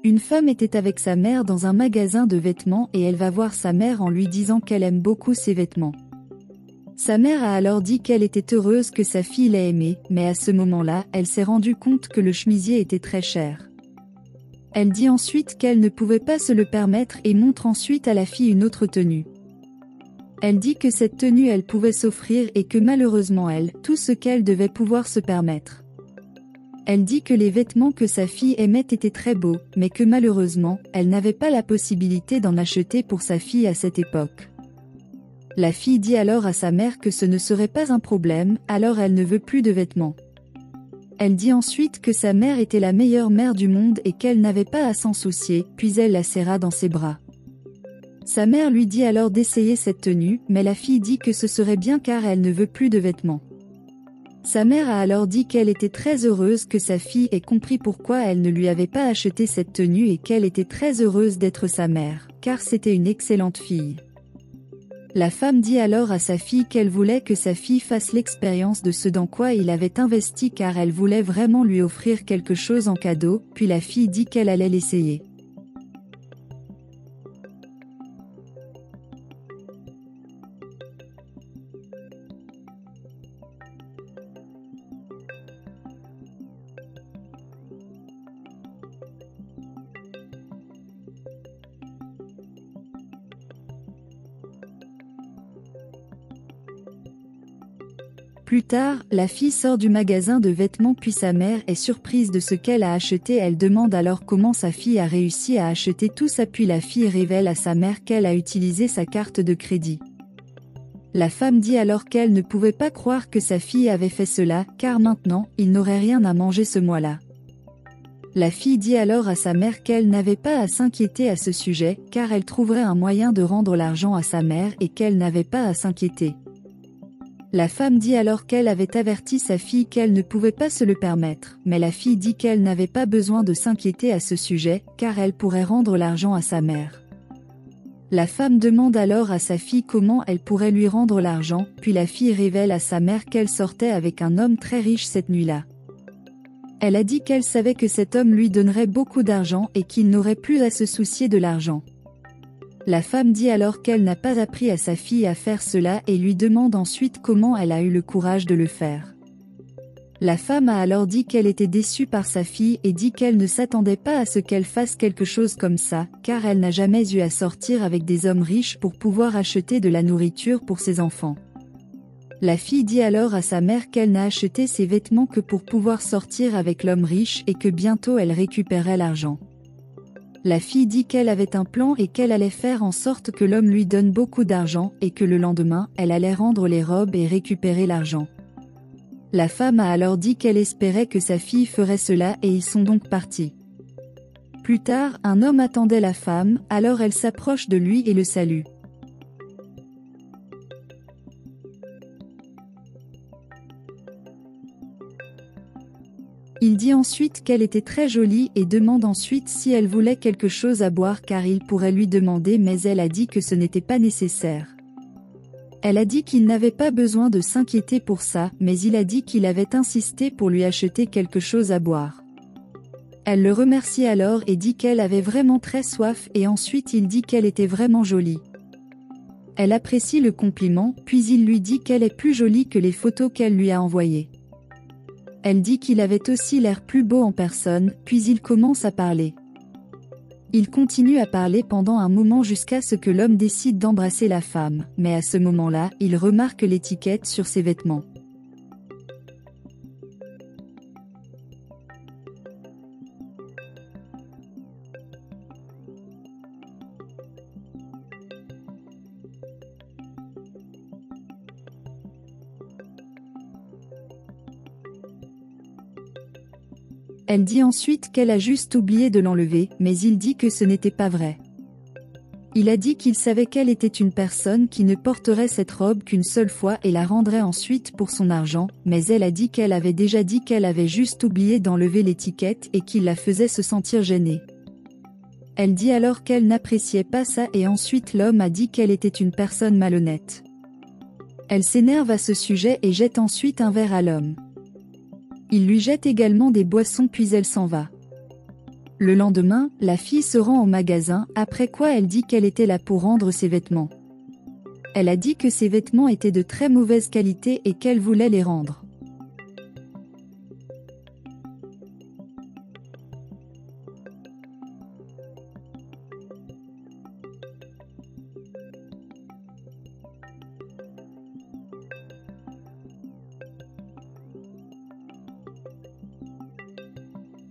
Une femme était avec sa mère dans un magasin de vêtements et elle va voir sa mère en lui disant qu'elle aime beaucoup ses vêtements. Sa mère a alors dit qu'elle était heureuse que sa fille l'ait aimée, mais à ce moment-là, elle s'est rendue compte que le chemisier était très cher. Elle dit ensuite qu'elle ne pouvait pas se le permettre et montre ensuite à la fille une autre tenue. Elle dit que cette tenue elle pouvait s'offrir et que malheureusement elle, tout ce qu'elle devait pouvoir se permettre. Elle dit que les vêtements que sa fille aimait étaient très beaux, mais que malheureusement, elle n'avait pas la possibilité d'en acheter pour sa fille à cette époque. La fille dit alors à sa mère que ce ne serait pas un problème, alors elle ne veut plus de vêtements. Elle dit ensuite que sa mère était la meilleure mère du monde et qu'elle n'avait pas à s'en soucier, puis elle la serra dans ses bras. Sa mère lui dit alors d'essayer cette tenue, mais la fille dit que ce serait bien car elle ne veut plus de vêtements. Sa mère a alors dit qu'elle était très heureuse que sa fille ait compris pourquoi elle ne lui avait pas acheté cette tenue et qu'elle était très heureuse d'être sa mère, car c'était une excellente fille. La femme dit alors à sa fille qu'elle voulait que sa fille fasse l'expérience de ce dans quoi il avait investi car elle voulait vraiment lui offrir quelque chose en cadeau, puis la fille dit qu'elle allait l'essayer. Plus tard, la fille sort du magasin de vêtements puis sa mère est surprise de ce qu'elle a acheté. Elle demande alors comment sa fille a réussi à acheter tout ça puis la fille révèle à sa mère qu'elle a utilisé sa carte de crédit. La femme dit alors qu'elle ne pouvait pas croire que sa fille avait fait cela, car maintenant, il n'aurait rien à manger ce mois-là. La fille dit alors à sa mère qu'elle n'avait pas à s'inquiéter à ce sujet, car elle trouverait un moyen de rendre l'argent à sa mère et qu'elle n'avait pas à s'inquiéter. La femme dit alors qu'elle avait averti sa fille qu'elle ne pouvait pas se le permettre, mais la fille dit qu'elle n'avait pas besoin de s'inquiéter à ce sujet, car elle pourrait rendre l'argent à sa mère. La femme demande alors à sa fille comment elle pourrait lui rendre l'argent, puis la fille révèle à sa mère qu'elle sortait avec un homme très riche cette nuit-là. Elle a dit qu'elle savait que cet homme lui donnerait beaucoup d'argent et qu'il n'aurait plus à se soucier de l'argent. La femme dit alors qu'elle n'a pas appris à sa fille à faire cela et lui demande ensuite comment elle a eu le courage de le faire. La femme a alors dit qu'elle était déçue par sa fille et dit qu'elle ne s'attendait pas à ce qu'elle fasse quelque chose comme ça, car elle n'a jamais eu à sortir avec des hommes riches pour pouvoir acheter de la nourriture pour ses enfants. La fille dit alors à sa mère qu'elle n'a acheté ses vêtements que pour pouvoir sortir avec l'homme riche et que bientôt elle récupérait l'argent. La fille dit qu'elle avait un plan et qu'elle allait faire en sorte que l'homme lui donne beaucoup d'argent et que le lendemain, elle allait rendre les robes et récupérer l'argent. La femme a alors dit qu'elle espérait que sa fille ferait cela et ils sont donc partis. Plus tard, un homme attendait la femme, alors elle s'approche de lui et le salue. Il dit ensuite qu'elle était très jolie et demande ensuite si elle voulait quelque chose à boire car il pourrait lui demander mais elle a dit que ce n'était pas nécessaire. Elle a dit qu'il n'avait pas besoin de s'inquiéter pour ça, mais il a dit qu'il avait insisté pour lui acheter quelque chose à boire. Elle le remercie alors et dit qu'elle avait vraiment très soif et ensuite il dit qu'elle était vraiment jolie. Elle apprécie le compliment, puis il lui dit qu'elle est plus jolie que les photos qu'elle lui a envoyées. Elle dit qu'il avait aussi l'air plus beau en personne, puis il commence à parler. Il continue à parler pendant un moment jusqu'à ce que l'homme décide d'embrasser la femme, mais à ce moment-là, il remarque l'étiquette sur ses vêtements. Elle dit ensuite qu'elle a juste oublié de l'enlever, mais il dit que ce n'était pas vrai. Il a dit qu'il savait qu'elle était une personne qui ne porterait cette robe qu'une seule fois et la rendrait ensuite pour son argent, mais elle a dit qu'elle avait déjà dit qu'elle avait juste oublié d'enlever l'étiquette et qu'il la faisait se sentir gênée. Elle dit alors qu'elle n'appréciait pas ça et ensuite l'homme a dit qu'elle était une personne malhonnête. Elle s'énerve à ce sujet et jette ensuite un verre à l'homme. Il lui jette également des boissons puis elle s'en va. Le lendemain, la fille se rend au magasin, après quoi elle dit qu'elle était là pour rendre ses vêtements. Elle a dit que ses vêtements étaient de très mauvaise qualité et qu'elle voulait les rendre.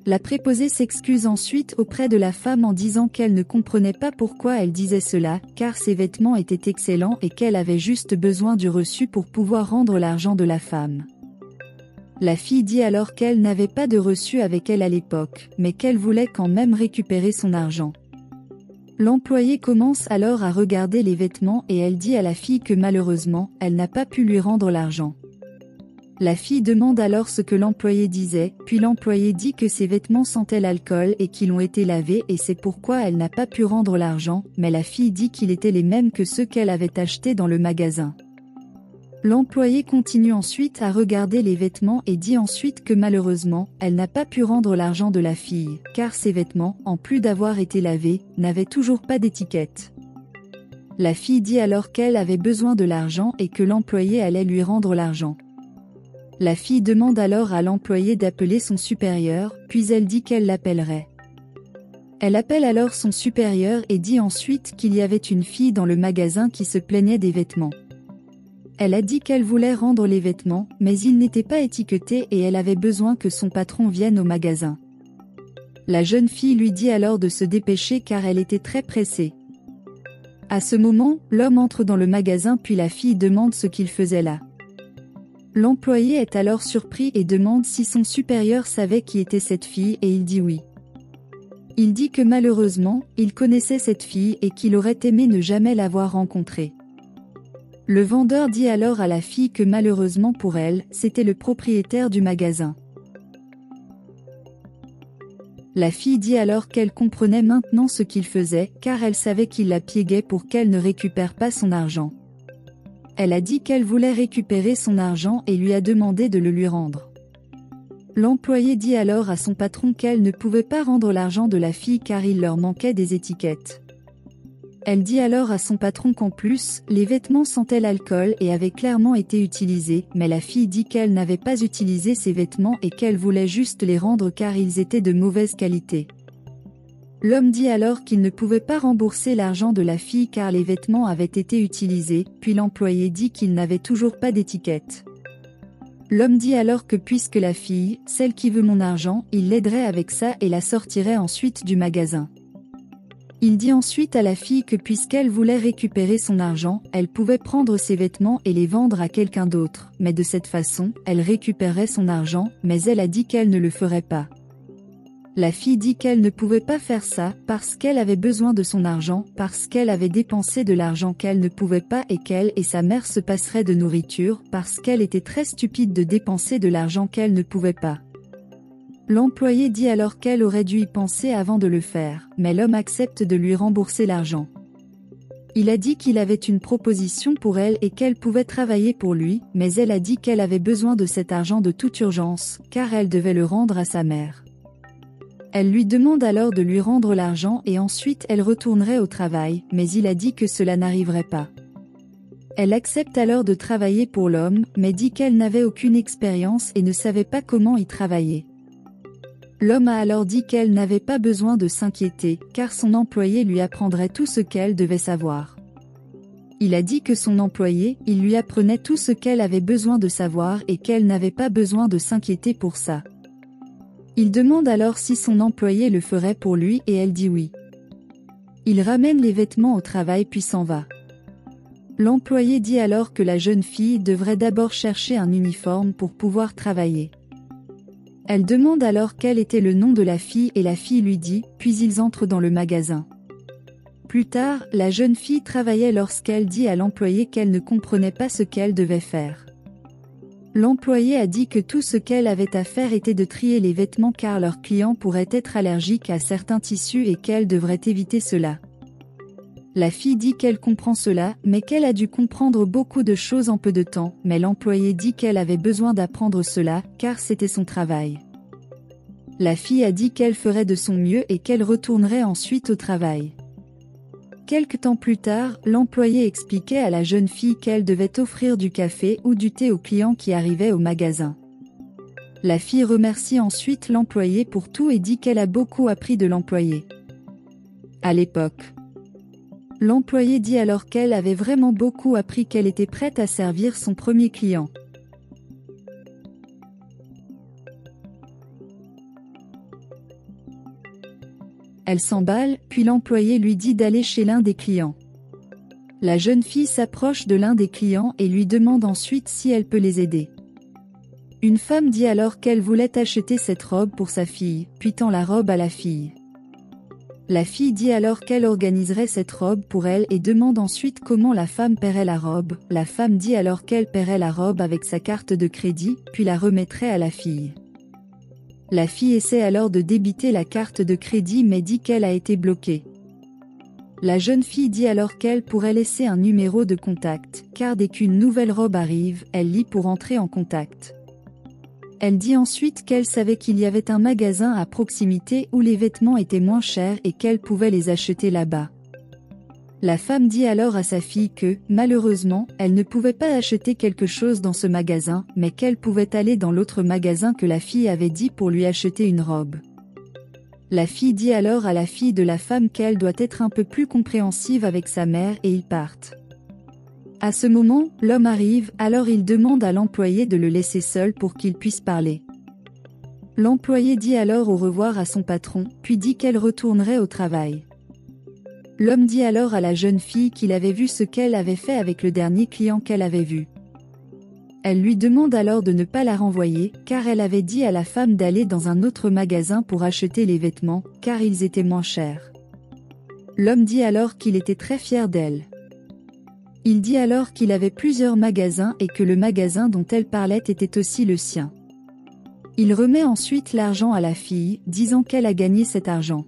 La préposée s'excuse ensuite auprès de la femme en disant qu'elle ne comprenait pas pourquoi elle disait cela, car ses vêtements étaient excellents et qu'elle avait juste besoin du reçu pour pouvoir rendre l'argent de la femme. La fille dit alors qu'elle n'avait pas de reçu avec elle à l'époque, mais qu'elle voulait quand même récupérer son argent. L'employée commence alors à regarder les vêtements et elle dit à la fille que malheureusement, elle n'a pas pu lui rendre l'argent. La fille demande alors ce que l'employé disait, puis l'employé dit que ses vêtements sentaient l'alcool et qu'ils ont été lavés et c'est pourquoi elle n'a pas pu rendre l'argent, mais la fille dit qu'ils étaient les mêmes que ceux qu'elle avait achetés dans le magasin. L'employé continue ensuite à regarder les vêtements et dit ensuite que malheureusement, elle n'a pas pu rendre l'argent de la fille, car ses vêtements, en plus d'avoir été lavés, n'avaient toujours pas d'étiquette. La fille dit alors qu'elle avait besoin de l'argent et que l'employé allait lui rendre l'argent. La fille demande alors à l'employé d'appeler son supérieur, puis elle dit qu'elle l'appellerait. Elle appelle alors son supérieur et dit ensuite qu'il y avait une fille dans le magasin qui se plaignait des vêtements. Elle a dit qu'elle voulait rendre les vêtements, mais ils n'étaient pas étiquetés et elle avait besoin que son patron vienne au magasin. La jeune fille lui dit alors de se dépêcher car elle était très pressée. À ce moment, l'homme entre dans le magasin puis la fille demande ce qu'il faisait là. L'employé est alors surpris et demande si son supérieur savait qui était cette fille et il dit oui. Il dit que malheureusement, il connaissait cette fille et qu'il aurait aimé ne jamais l'avoir rencontrée. Le vendeur dit alors à la fille que malheureusement pour elle, c'était le propriétaire du magasin. La fille dit alors qu'elle comprenait maintenant ce qu'il faisait, car elle savait qu'il la piéguait pour qu'elle ne récupère pas son argent. Elle a dit qu'elle voulait récupérer son argent et lui a demandé de le lui rendre. L'employé dit alors à son patron qu'elle ne pouvait pas rendre l'argent de la fille car il leur manquait des étiquettes. Elle dit alors à son patron qu'en plus, les vêtements sentaient l'alcool et avaient clairement été utilisés, mais la fille dit qu'elle n'avait pas utilisé ces vêtements et qu'elle voulait juste les rendre car ils étaient de mauvaise qualité. L'homme dit alors qu'il ne pouvait pas rembourser l'argent de la fille car les vêtements avaient été utilisés, puis l'employé dit qu'il n'avait toujours pas d'étiquette. L'homme dit alors que puisque la fille, celle qui veut mon argent, il l'aiderait avec ça et la sortirait ensuite du magasin. Il dit ensuite à la fille que puisqu'elle voulait récupérer son argent, elle pouvait prendre ses vêtements et les vendre à quelqu'un d'autre, mais de cette façon, elle récupérerait son argent, mais elle a dit qu'elle ne le ferait pas. La fille dit qu'elle ne pouvait pas faire ça, parce qu'elle avait besoin de son argent, parce qu'elle avait dépensé de l'argent qu'elle ne pouvait pas et qu'elle et sa mère se passeraient de nourriture, parce qu'elle était très stupide de dépenser de l'argent qu'elle ne pouvait pas. L'employé dit alors qu'elle aurait dû y penser avant de le faire, mais l'homme accepte de lui rembourser l'argent. Il a dit qu'il avait une proposition pour elle et qu'elle pouvait travailler pour lui, mais elle a dit qu'elle avait besoin de cet argent de toute urgence, car elle devait le rendre à sa mère. Elle lui demande alors de lui rendre l'argent et ensuite elle retournerait au travail, mais il a dit que cela n'arriverait pas. Elle accepte alors de travailler pour l'homme, mais dit qu'elle n'avait aucune expérience et ne savait pas comment y travailler. L'homme a alors dit qu'elle n'avait pas besoin de s'inquiéter, car son employé lui apprendrait tout ce qu'elle devait savoir. Il a dit que son employé, il lui apprenait tout ce qu'elle avait besoin de savoir et qu'elle n'avait pas besoin de s'inquiéter pour ça. Il demande alors si son employé le ferait pour lui et elle dit oui. Il ramène les vêtements au travail puis s'en va. L'employé dit alors que la jeune fille devrait d'abord chercher un uniforme pour pouvoir travailler. Elle demande alors quel était le nom de la fille et la fille lui dit, puis ils entrent dans le magasin. Plus tard, la jeune fille travaillait lorsqu'elle dit à l'employé qu'elle ne comprenait pas ce qu'elle devait faire. L'employé a dit que tout ce qu'elle avait à faire était de trier les vêtements car leurs clients pourraient être allergiques à certains tissus et qu'elle devrait éviter cela. La fille dit qu'elle comprend cela, mais qu'elle a dû comprendre beaucoup de choses en peu de temps, mais l'employé dit qu'elle avait besoin d'apprendre cela, car c'était son travail. La fille a dit qu'elle ferait de son mieux et qu'elle retournerait ensuite au travail. Quelque temps plus tard, l'employé expliquait à la jeune fille qu'elle devait offrir du café ou du thé aux clients qui arrivaient au magasin. La fille remercie ensuite l'employé pour tout et dit qu'elle a beaucoup appris de l'employé. À l'époque, l'employé dit alors qu'elle avait vraiment beaucoup appris, qu'elle était prête à servir son premier client. Elle s'emballe, puis l'employé lui dit d'aller chez l'un des clients. La jeune fille s'approche de l'un des clients et lui demande ensuite si elle peut les aider. Une femme dit alors qu'elle voulait acheter cette robe pour sa fille, puis tend la robe à la fille. La fille dit alors qu'elle organiserait cette robe pour elle et demande ensuite comment la femme paierait la robe. La femme dit alors qu'elle paierait la robe avec sa carte de crédit, puis la remettrait à la fille. La fille essaie alors de débiter la carte de crédit mais dit qu'elle a été bloquée. La jeune fille dit alors qu'elle pourrait laisser un numéro de contact, car dès qu'une nouvelle robe arrive, elle lit pour entrer en contact. Elle dit ensuite qu'elle savait qu'il y avait un magasin à proximité où les vêtements étaient moins chers et qu'elle pouvait les acheter là-bas. La femme dit alors à sa fille que, malheureusement, elle ne pouvait pas acheter quelque chose dans ce magasin, mais qu'elle pouvait aller dans l'autre magasin que la fille avait dit pour lui acheter une robe. La fille dit alors à la fille de la femme qu'elle doit être un peu plus compréhensive avec sa mère et ils partent. À ce moment, l'homme arrive, alors il demande à l'employé de le laisser seul pour qu'il puisse parler. L'employé dit alors au revoir à son patron, puis dit qu'elle retournerait au travail. L'homme dit alors à la jeune fille qu'il avait vu ce qu'elle avait fait avec le dernier client qu'elle avait vu. Elle lui demande alors de ne pas la renvoyer, car elle avait dit à la femme d'aller dans un autre magasin pour acheter les vêtements, car ils étaient moins chers. L'homme dit alors qu'il était très fier d'elle. Il dit alors qu'il avait plusieurs magasins et que le magasin dont elle parlait était aussi le sien. Il remet ensuite l'argent à la fille, disant qu'elle a gagné cet argent.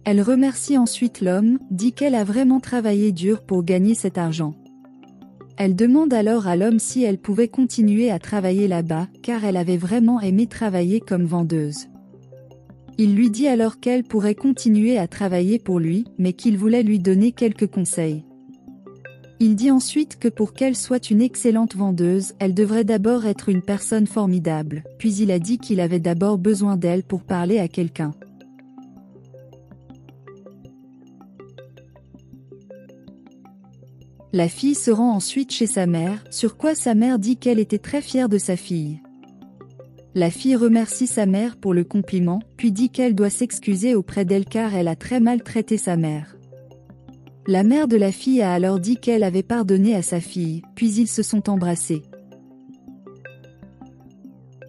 Elle remercie ensuite l'homme, dit qu'elle a vraiment travaillé dur pour gagner cet argent. Elle demande alors à l'homme si elle pouvait continuer à travailler là-bas, car elle avait vraiment aimé travailler comme vendeuse. Il lui dit alors qu'elle pourrait continuer à travailler pour lui, mais qu'il voulait lui donner quelques conseils. Il dit ensuite que pour qu'elle soit une excellente vendeuse, elle devrait d'abord être une personne formidable, puis il a dit qu'il avait d'abord besoin d'elle pour parler à quelqu'un. La fille se rend ensuite chez sa mère, sur quoi sa mère dit qu'elle était très fière de sa fille. La fille remercie sa mère pour le compliment, puis dit qu'elle doit s'excuser auprès d'elle car elle a très mal traité sa mère. La mère de la fille a alors dit qu'elle avait pardonné à sa fille, puis ils se sont embrassés.